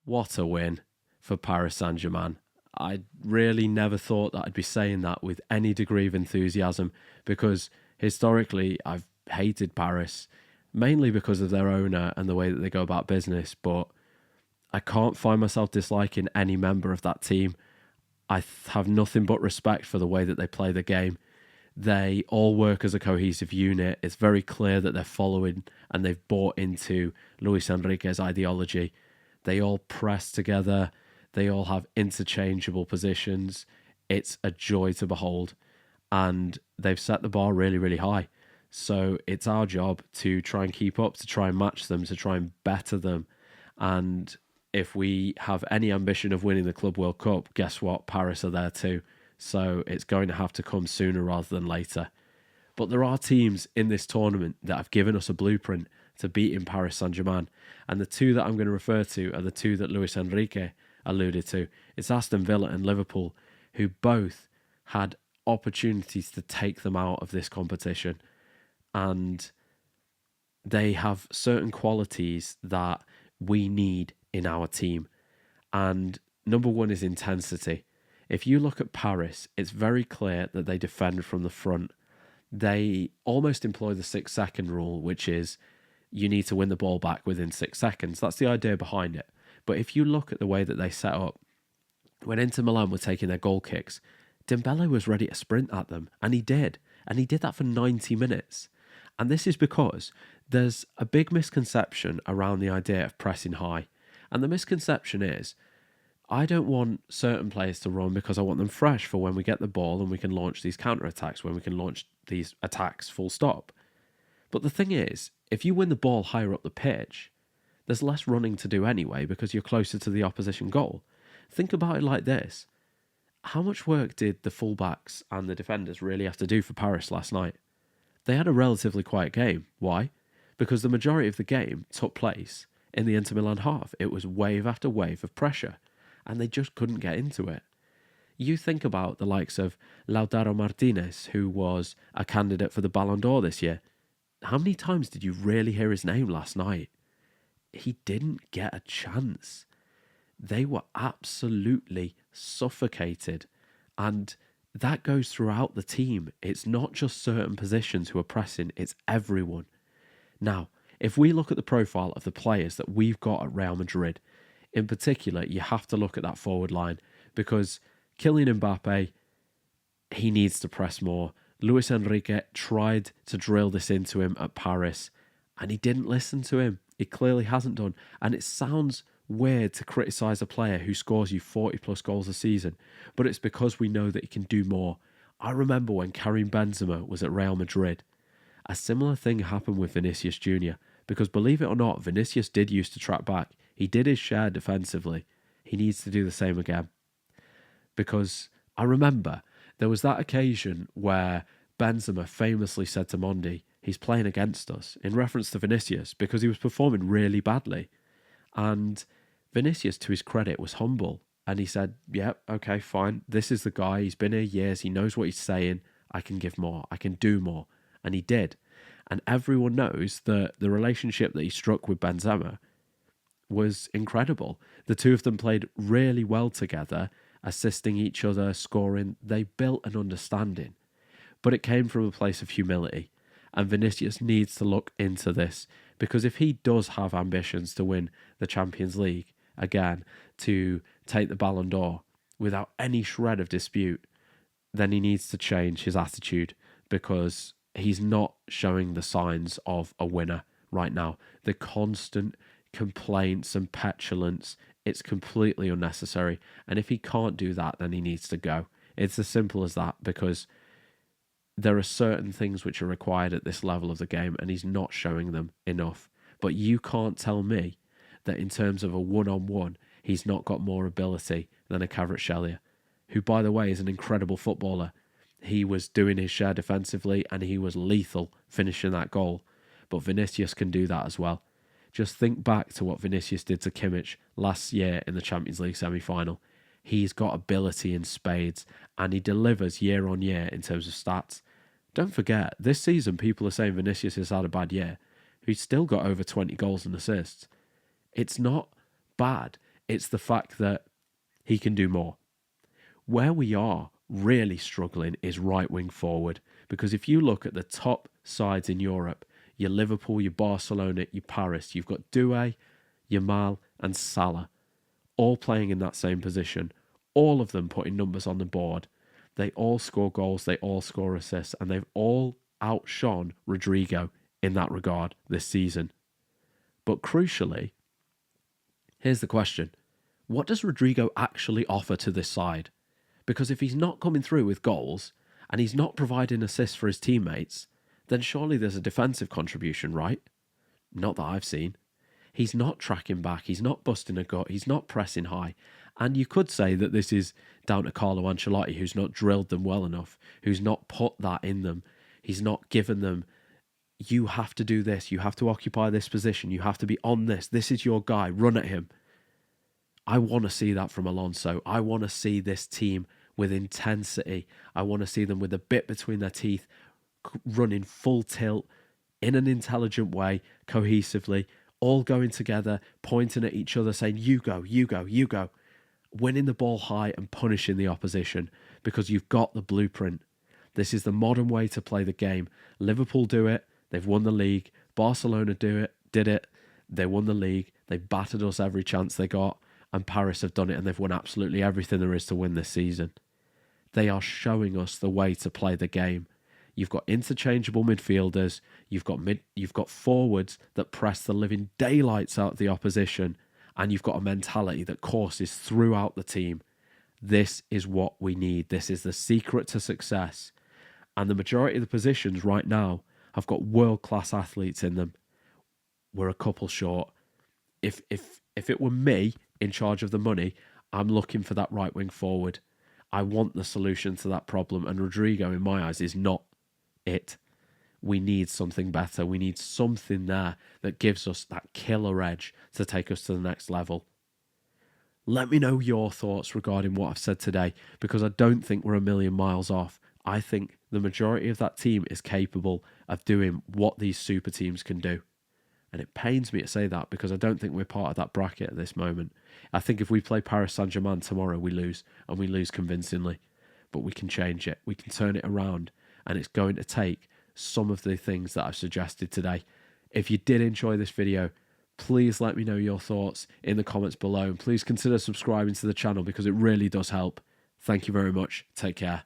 What a win for Paris Saint-Germain. I really never thought that I'd be saying that with any degree of enthusiasm because historically I've hated Paris, mainly because of their owner and the way that they go about business, but I can't find myself disliking any member of that team. Have nothing but respect for the way that they play the game. They all work as a cohesive unit. It's very clear that they're following and they've bought into Luis Enrique's ideology. They all press together. They all have interchangeable positions. It's a joy to behold. And they've set the bar really, really high. So it's our job to try and keep up, to try and match them, to try and better them. And if we have any ambition of winning the Club World Cup, guess what? Paris are there too. So it's going to have to come sooner rather than later. But there are teams in this tournament that have given us a blueprint to beat in Paris Saint-Germain. And the two that I'm going to refer to are the two that Luis Enrique alluded to. It's Aston Villa and Liverpool, who both had opportunities to take them out of this competition. And they have certain qualities that we need in our team. And number one is intensity. If you look at Paris, it's very clear that they defend from the front. They almost employ the 6-second rule, which is you need to win the ball back within 6 seconds. That's the idea behind it. But if you look at the way that they set up, when Inter Milan were taking their goal kicks, Dembele was ready to sprint at them, and he did. And he did that for 90 minutes. And this is because there's a big misconception around the idea of pressing high. And the misconception is, I don't want certain players to run because I want them fresh for when we get the ball and we can launch these counter-attacks, when we can launch these attacks full stop. But the thing is, if you win the ball higher up the pitch, there's less running to do anyway because you're closer to the opposition goal. Think about it like this. How much work did the fullbacks and the defenders really have to do for Paris last night? They had a relatively quiet game. Why? Because the majority of the game took place in the Inter Milan half. It was wave after wave of pressure, and they just couldn't get into it. You think about the likes of Lautaro Martinez, who was a candidate for the Ballon d'Or this year. How many times did you really hear his name last night? He didn't get a chance. They were absolutely suffocated. And that goes throughout the team. It's not just certain positions who are pressing, it's everyone. Now, if we look at the profile of the players that we've got at Real Madrid, in particular, you have to look at that forward line because Kylian Mbappe, he needs to press more. Luis Enrique tried to drill this into him at Paris and he didn't listen to him. He clearly hasn't done. And it sounds weird to criticise a player who scores you 40 plus goals a season, but it's because we know that he can do more. I remember when Karim Benzema was at Real Madrid, a similar thing happened with Vinicius Jr. because believe it or not, Vinicius did used to track back. He did his share defensively. He needs to do the same again. Because I remember there was that occasion where Benzema famously said to Mondi, he's playing against us, in reference to Vinicius, because he was performing really badly. And Vinicius, to his credit, was humble. And he said, yep, okay, fine. This is the guy. He's been here years. He knows what he's saying. I can give more. I can do more. And he did. And everyone knows that the relationship that he struck with Benzema was incredible. The two of them played really well together, assisting each other, scoring. They built an understanding. But it came from a place of humility. And Vinicius needs to look into this because if he does have ambitions to win the Champions League again, to take the Ballon d'Or without any shred of dispute, then he needs to change his attitude because he's not showing the signs of a winner right now. The constant complaints and petulance, it's completely unnecessary. And if he can't do that, then he needs to go. It's as simple as that because there are certain things which are required at this level of the game and he's not showing them enough. But you can't tell me that in terms of a one-on-one, he's not got more ability than a Kvaratskhelia, who, by the way, is an incredible footballer. He was doing his share defensively and he was lethal finishing that goal. But Vinicius can do that as well. Just think back to what Vinicius did to Kimmich last year in the Champions League semi-final. He's got ability in spades and he delivers year on year in terms of stats. Don't forget, this season people are saying Vinicius has had a bad year. He's still got over 20 goals and assists. It's not bad. It's the fact that he can do more. Where we are really struggling is right wing forward, because if you look at the top sides in Europe, your Liverpool, your Barcelona, your Paris, you've got Doué, Yamal and Salah all playing in that same position, all of them putting numbers on the board. They all score goals, they all score assists, and they've all outshone Rodrigo in that regard this season. But crucially, here's the question. What does Rodrigo actually offer to this side? Because if he's not coming through with goals and he's not providing assists for his teammates, then surely there's a defensive contribution, right? Not that I've seen. He's not tracking back. He's not busting a gut. He's not pressing high. And you could say that this is down to Carlo Ancelotti, who's not drilled them well enough, who's not put that in them. He's not given them, you have to do this. You have to occupy this position. You have to be on this. This is your guy. Run at him. I want to see that from Alonso. I want to see this team with intensity. I want to see them with a bit between their teeth, running full tilt in an intelligent way, cohesively, all going together, pointing at each other, saying, you go, you go, you go. Winning the ball high and punishing the opposition, because you've got the blueprint. This is the modern way to play the game. Liverpool do it. They've won the league. Barcelona did it. They won the league. They battered us every chance they got. And Paris have done it, and they've won absolutely everything there is to win this season. They are showing us the way to play the game. You've got interchangeable midfielders. You've got forwards that press the living daylights out of the opposition, and you've got a mentality that courses throughout the team. This is what we need. This is the secret to success. And the majority of the positions right now have got world-class athletes in them. We're a couple short. If it were me in charge of the money, I'm looking for that right wing forward. I want the solution to that problem, and Rodrigo, in my eyes, is not it. We need something better. We need something there that gives us that killer edge to take us to the next level. Let me know your thoughts regarding what I've said today, because I don't think we're a million miles off. I think the majority of that team is capable of doing what these super teams can do. And it pains me to say that, because I don't think we're part of that bracket at this moment. I think if we play Paris Saint-Germain tomorrow, we lose, and we lose convincingly. But we can change it. We can turn it around, and it's going to take some of the things that I've suggested today. If you did enjoy this video, please let me know your thoughts in the comments below, and please consider subscribing to the channel, because it really does help. Thank you very much. Take care.